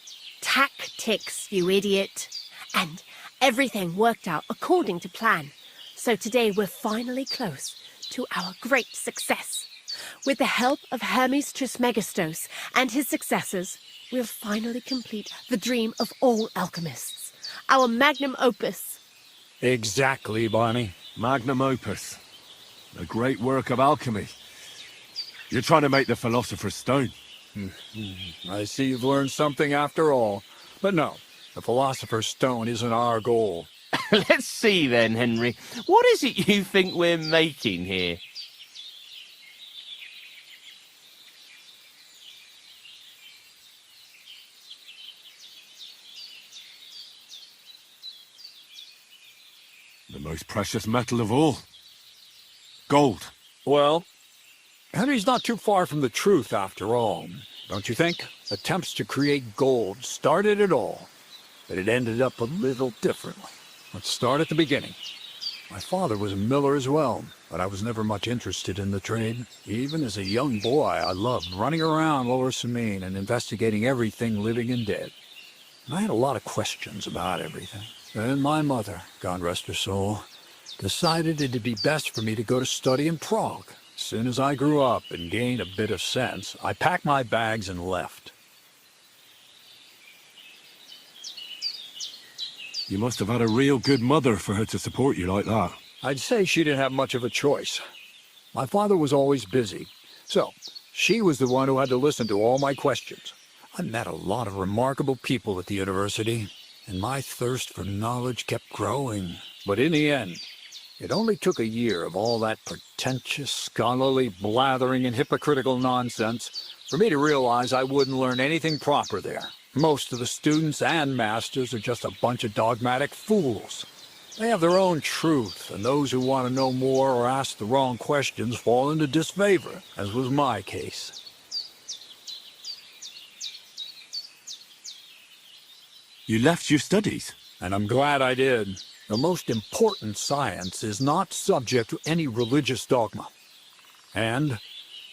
Tactics, you idiot. And everything worked out according to plan. So today we're finally close to our great success. With the help of Hermes Trismegistos and his successors, we'll finally complete the dream of all alchemists. Our Magnum Opus. Exactly, Bonnie. Magnum Opus. A great work of alchemy. You're trying to make the Philosopher's Stone. I see you've learned something after all. But no, the Philosopher's Stone isn't our goal. Let's see then, Henry. What is it you think we're making here? The most precious metal of all. Gold. Well, Henry's not too far from the truth after all, don't you think? Attempts to create gold started it all, but it ended up a little differently. Let's start at the beginning. My father was a miller as well, but I was never much interested in the trade. Even as a young boy, I loved running around Lower Samine and investigating everything living and dead. And I had a lot of questions about everything. Then my mother, God rest her soul, decided it'd be best for me to go to study in Prague. As soon as I grew up and gained a bit of sense, I packed my bags and left. You must have had a real good mother for her to support you like that. I'd say she didn't have much of a choice. My father was always busy, so she was the one who had to listen to all my questions. I met a lot of remarkable people at the university, and my thirst for knowledge kept growing. But in the end, it only took a year of all that pretentious, scholarly blathering and hypocritical nonsense for me to realize I wouldn't learn anything proper there. Most of the students and masters are just a bunch of dogmatic fools. They have their own truth, and those who want to know more or ask the wrong questions fall into disfavor, as was my case. You left your studies? And I'm glad I did. The most important science is not subject to any religious dogma. And,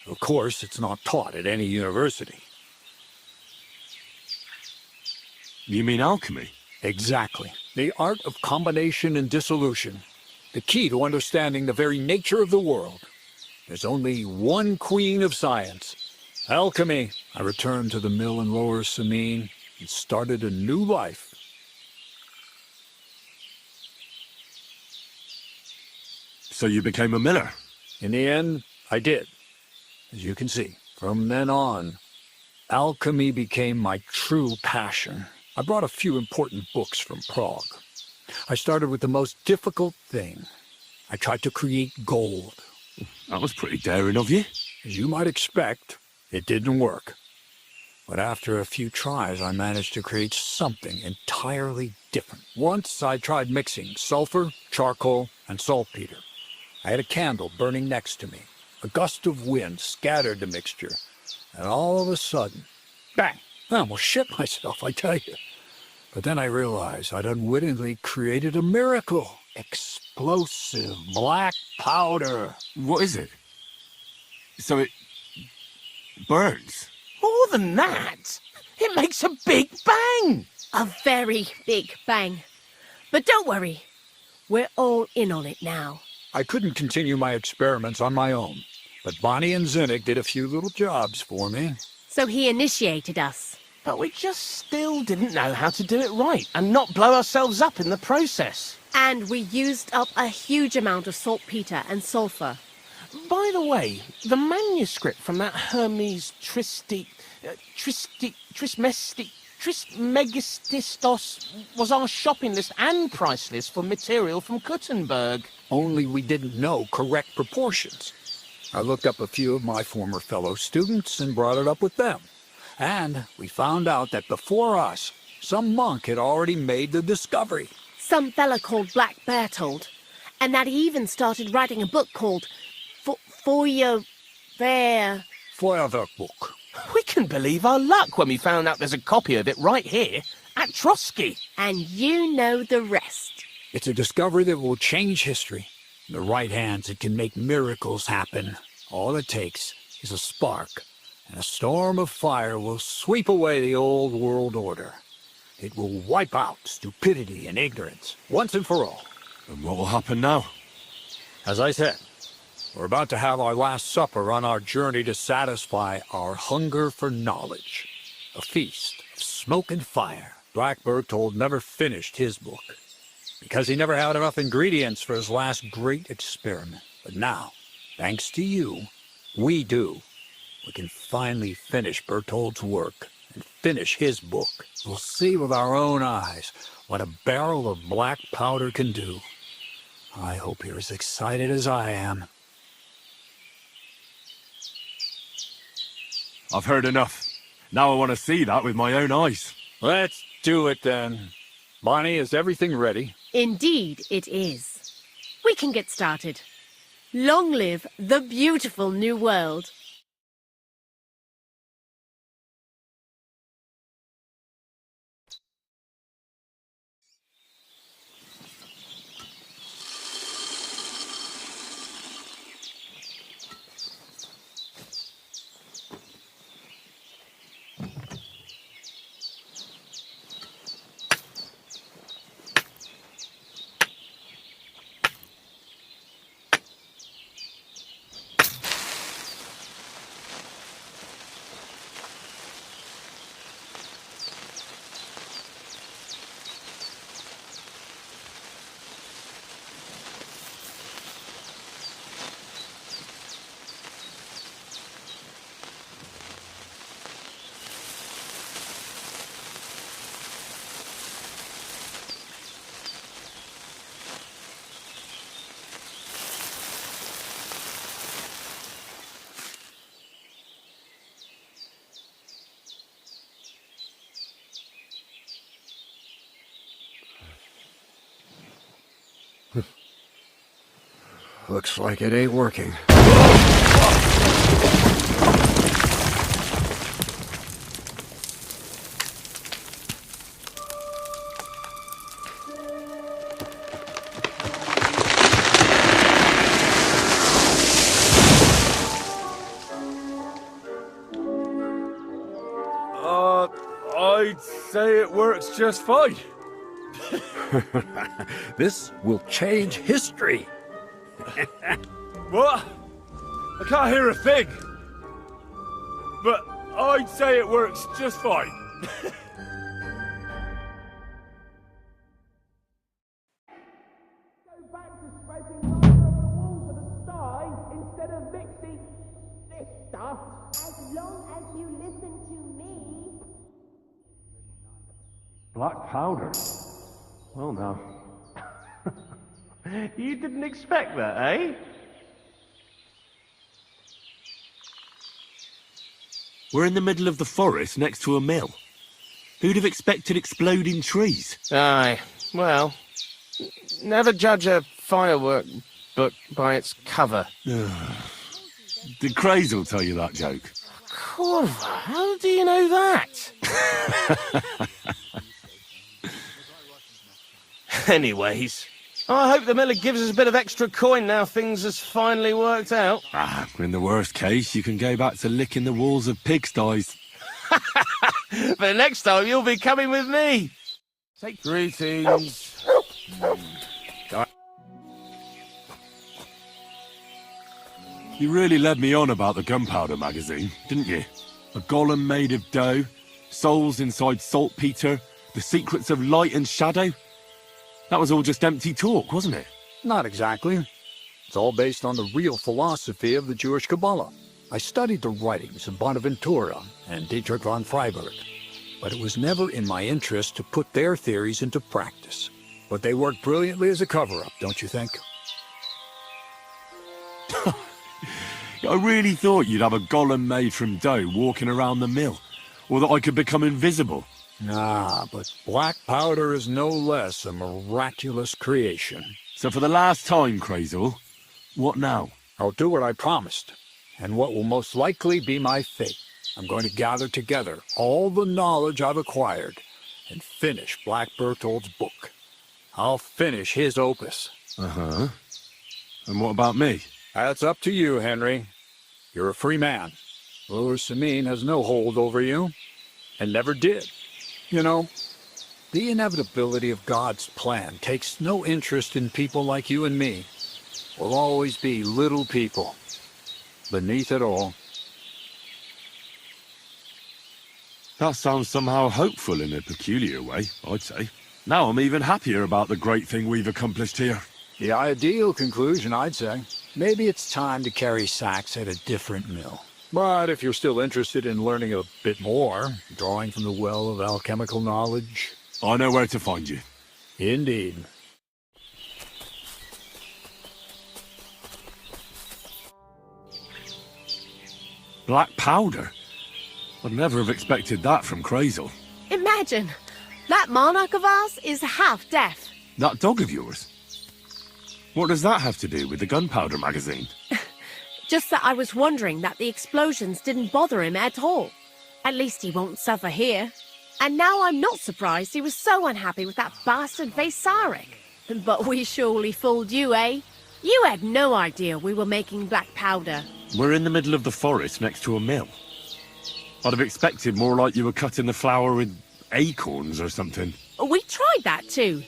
of course, it's not taught at any university. You mean alchemy? Exactly. The art of combination and dissolution. The key to understanding the very nature of the world. There's only one queen of science. Alchemy. I returned to the mill in Lower Samine and started a new life. So you became a miller? In the end, I did. As you can see, from then on, alchemy became my true passion. I brought a few important books from Prague. I started with the most difficult thing. I tried to create gold. That was pretty daring of you. As you might expect, it didn't work. But after a few tries, I managed to create something entirely different. Once I tried mixing sulfur, charcoal, and saltpeter. I had a candle burning next to me. A gust of wind scattered the mixture. And all of a sudden, bang! I almost shit myself, I tell you. But then I realized I'd unwittingly created a miracle. Explosive black powder. What is it? So it burns? More than that, it makes a big bang. A very big bang. But don't worry, we're all in on it now. I couldn't continue my experiments on my own, but Bonnie and Zinnik did a few little jobs for me. So he initiated us. But we just still didn't know how to do it right and not blow ourselves up in the process. And we used up a huge amount of saltpeter and sulfur. By the way, the manuscript from that Hermes Trismegistos was our shopping list and price list for material from Gutenberg. Only we didn't know correct proportions. I looked up a few of my former fellow students and brought it up with them. And we found out that before us, some monk had already made the discovery. Some fella called Black Bertold. And that he even started writing a book called Feuerwerkbuch. We can believe our luck when we found out there's a copy of it right here at Trotsky. And you know the rest. It's a discovery that will change history. In the right hands, it can make miracles happen. All it takes is a spark, and a storm of fire will sweep away the old world order. It will wipe out stupidity and ignorance, once and for all. And what will happen now? As I said, we're about to have our last supper on our journey to satisfy our hunger for knowledge. A feast of smoke and fire. Black Bertold never finished his book, because he never had enough ingredients for his last great experiment. But now, thanks to you, we do. We can finally finish Bertold's work and finish his book. We'll see with our own eyes what a barrel of black powder can do. I hope you're as excited as I am. I've heard enough. Now I want to see that with my own eyes. Let's do it then. Bonnie, is everything ready? Indeed it is. We can get started. Long live the beautiful new world. Looks like it ain't working. I'd say it works just fine. This will change history. What? I can't hear a thing. But I'd say it works just fine. Go back to scraping rocks off the walls of the sky instead of mixing this stuff. As long as you listen to me. Black powder? Well, now. You didn't expect that, eh? We're in the middle of the forest next to a mill. Who'd have expected exploding trees? Aye, well, never judge a firework book by its cover. Did Crazel tell you that joke? Corva, how do you know that? Anyways, I hope the miller gives us a bit of extra coin now things has finally worked out. In the worst case, you can go back to licking the walls of pigsties. But next time you'll be coming with me. Take greetings. You really led me on about the gunpowder magazine, didn't you? A golem made of dough, Souls inside saltpeter, the secrets of light and shadow. That was all just empty talk, wasn't it? Not exactly. It's all based on the real philosophy of the Jewish Kabbalah. I studied the writings of Bonaventura and Dietrich von Freiberg, but it was never in my interest to put their theories into practice. But they worked brilliantly as a cover-up, don't you think? I really thought you'd have a golem made from dough walking around the mill, or that I could become invisible. Nah, but black powder is no less a miraculous creation. So for the last time, Crazel, what now? I'll do what I promised, and what will most likely be my fate. I'm going to gather together all the knowledge I've acquired and finish Black Berthold's book. I'll finish his opus. Uh-huh. And what about me? That's up to you, Henry. You're a free man. Lord Samin has no hold over you, and never did. You know, the inevitability of God's plan takes no interest in people like you and me. We'll always be little people, beneath it all. That sounds somehow hopeful in a peculiar way, I'd say. Now I'm even happier about the great thing we've accomplished here. The ideal conclusion, I'd say. Maybe it's time to carry sacks at a different mill. But if you're still interested in learning a bit more, drawing from the well of alchemical knowledge... I know where to find you. Indeed. Black powder? I'd never have expected that from Crazel. Imagine! That monarch of ours is half deaf. That dog of yours? What does that have to do with the gunpowder magazine? Just that I was wondering that the explosions didn't bother him at all. At least he won't suffer here. And now I'm not surprised he was so unhappy with that bastard Vasarik. But we surely fooled you, eh? You had no idea we were making black powder. We're in the middle of the forest next to a mill. I'd have expected more like you were cutting the flour with acorns or something. We tried that too,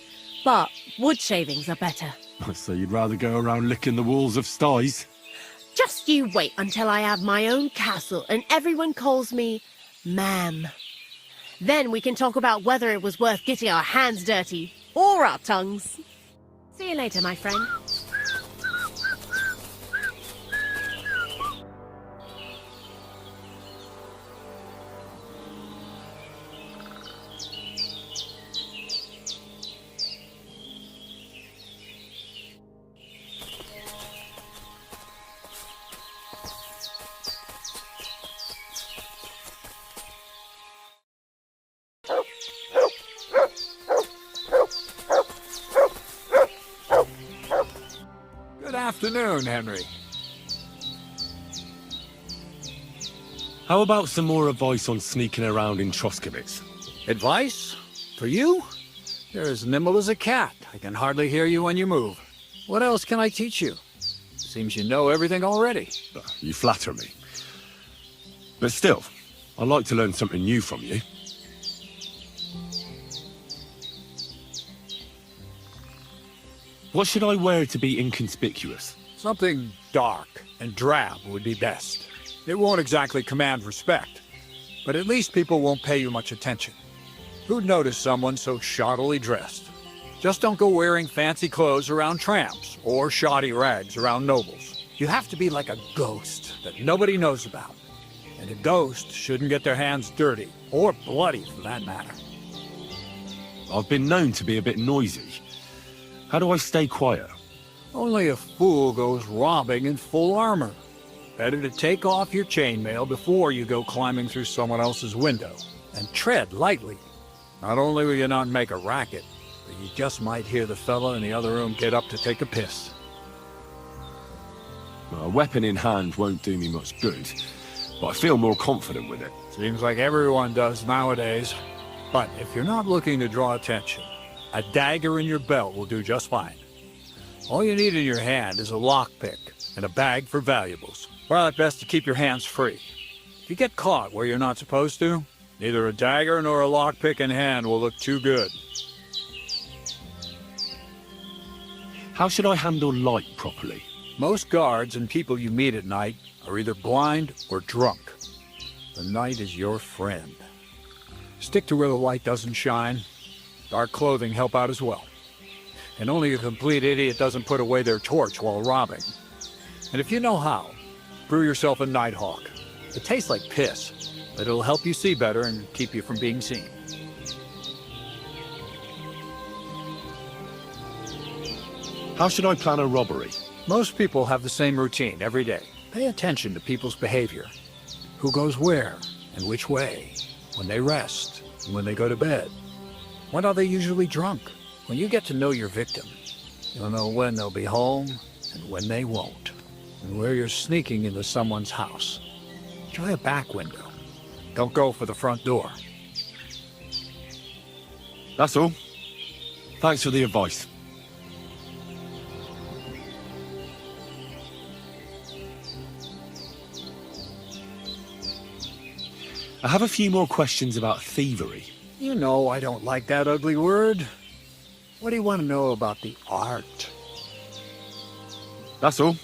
but wood shavings are better. So you'd rather go around licking the walls of sties? Just you wait until I have my own castle and everyone calls me ma'am. Then we can talk about whether it was worth getting our hands dirty or our tongues. See you later, my friend. Good afternoon, Henry. How about some more advice on sneaking around in Troskowitz? Advice? For you? You're as nimble as a cat. I can hardly hear you when you move. What else can I teach you? Seems you know everything already. You flatter me. But still, I'd like to learn something new from you. What should I wear to be inconspicuous? Something dark and drab would be best. It won't exactly command respect, but at least people won't pay you much attention. Who'd notice someone so shoddily dressed? Just don't go wearing fancy clothes around tramps or shoddy rags around nobles. You have to be like a ghost that nobody knows about. And a ghost shouldn't get their hands dirty, or bloody for that matter. I've been known to be a bit noisy. How do I stay quiet? Only a fool goes robbing in full armor. Better to take off your chainmail before you go climbing through someone else's window. And tread lightly. Not only will you not make a racket, but you just might hear the fella in the other room get up to take a piss. A weapon in hand won't do me much good, but I feel more confident with it. Seems like everyone does nowadays. But if you're not looking to draw attention, a dagger in your belt will do just fine. All you need in your hand is a lockpick and a bag for valuables. Well, it's best to keep your hands free. If you get caught where you're not supposed to, neither a dagger nor a lockpick in hand will look too good. How should I handle light properly? Most guards and people you meet at night are either blind or drunk. The night is your friend. Stick to where the light doesn't shine. Dark clothing help out as well. And only a complete idiot doesn't put away their torch while robbing. And if you know how, brew yourself a Nighthawk. It tastes like piss, but it'll help you see better and keep you from being seen. How should I plan a robbery? Most people have the same routine every day. Pay attention to people's behavior. Who goes where and which way, when they rest and when they go to bed. When are they usually drunk? When you get to know your victim, you'll know when they'll be home and when they won't, and where you're sneaking into someone's house. Try a back window. Don't go for the front door. That's all. Thanks for the advice. I have a few more questions about thievery. You know I don't like that ugly word. What do you want to know about the art? That's all.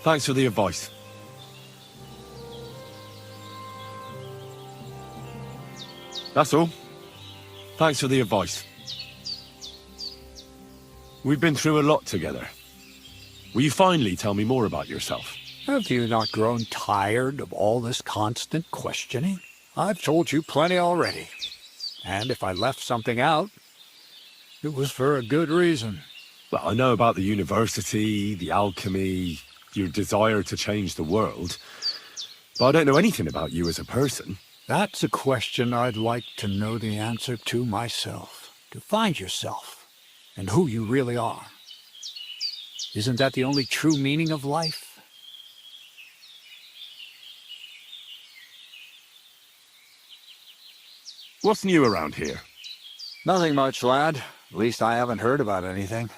Thanks for the advice. That's all. Thanks for the advice. We've been through a lot together. Will you finally tell me more about yourself? Have you not grown tired of all this constant questioning? I've told you plenty already. And if I left something out, it was for a good reason. Well, I know about the university, the alchemy, your desire to change the world, but I don't know anything about you as a person. That's a question I'd like to know the answer to myself. To find yourself, and who you really are. Isn't that the only true meaning of life? What's new around here? Nothing much, lad. At least I haven't heard about anything.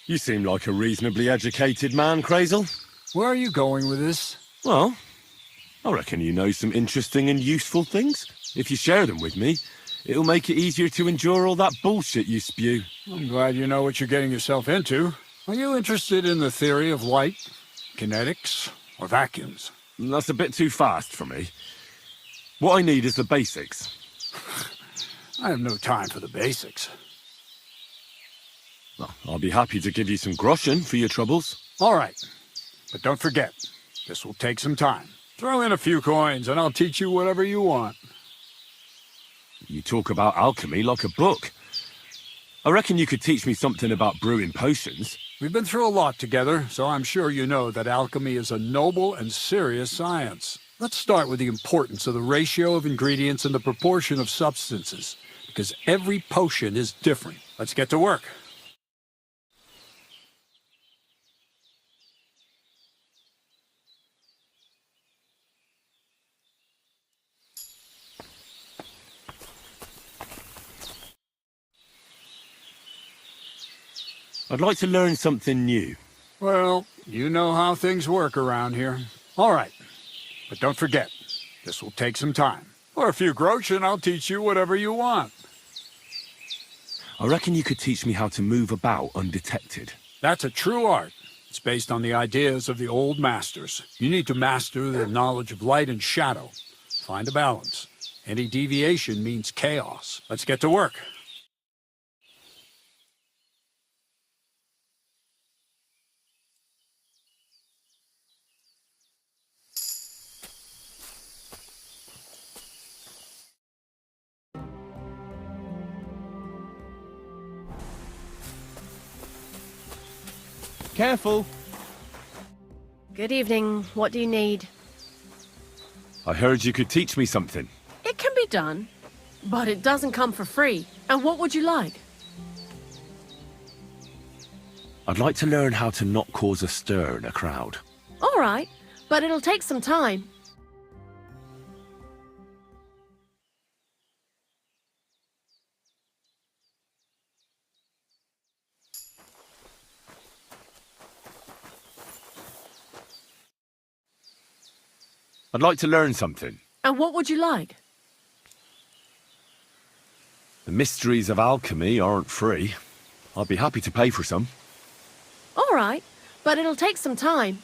You seem like a reasonably educated man, Crazel. Where are you going with this? Well, I reckon you know some interesting and useful things. If you share them with me, it'll make it easier to endure all that bullshit you spew. I'm glad you know what you're getting yourself into. Are you interested in the theory of light, kinetics, or vacuums? That's a bit too fast for me. What I need is the basics. I have no time for the basics. Well, I'll be happy to give you some groschen for your troubles. All right. But don't forget, this will take some time. Throw in a few coins and I'll teach you whatever you want. You talk about alchemy like a book. I reckon you could teach me something about brewing potions. We've been through a lot together, so I'm sure you know that alchemy is a noble and serious science. Let's start with the importance of the ratio of ingredients and the proportion of substances, because every potion is different. Let's get to work. I'd like to learn something new. Well, you know how things work around here. All right. But don't forget, this will take some time. For a few groschen, and I'll teach you whatever you want. I reckon you could teach me how to move about undetected. That's a true art. It's based on the ideas of the old masters. You need to master the knowledge of light and shadow. Find a balance. Any deviation means chaos. Let's get to work. Careful. Good evening. What do you need? I heard you could teach me something. It can be done, but it doesn't come for free. And what would you like? I'd like to learn how to not cause a stir in a crowd. All right, but it'll take some time. I'd like to learn something. And what would you like? The mysteries of alchemy aren't free. I'd be happy to pay for some. All right, but it'll take some time.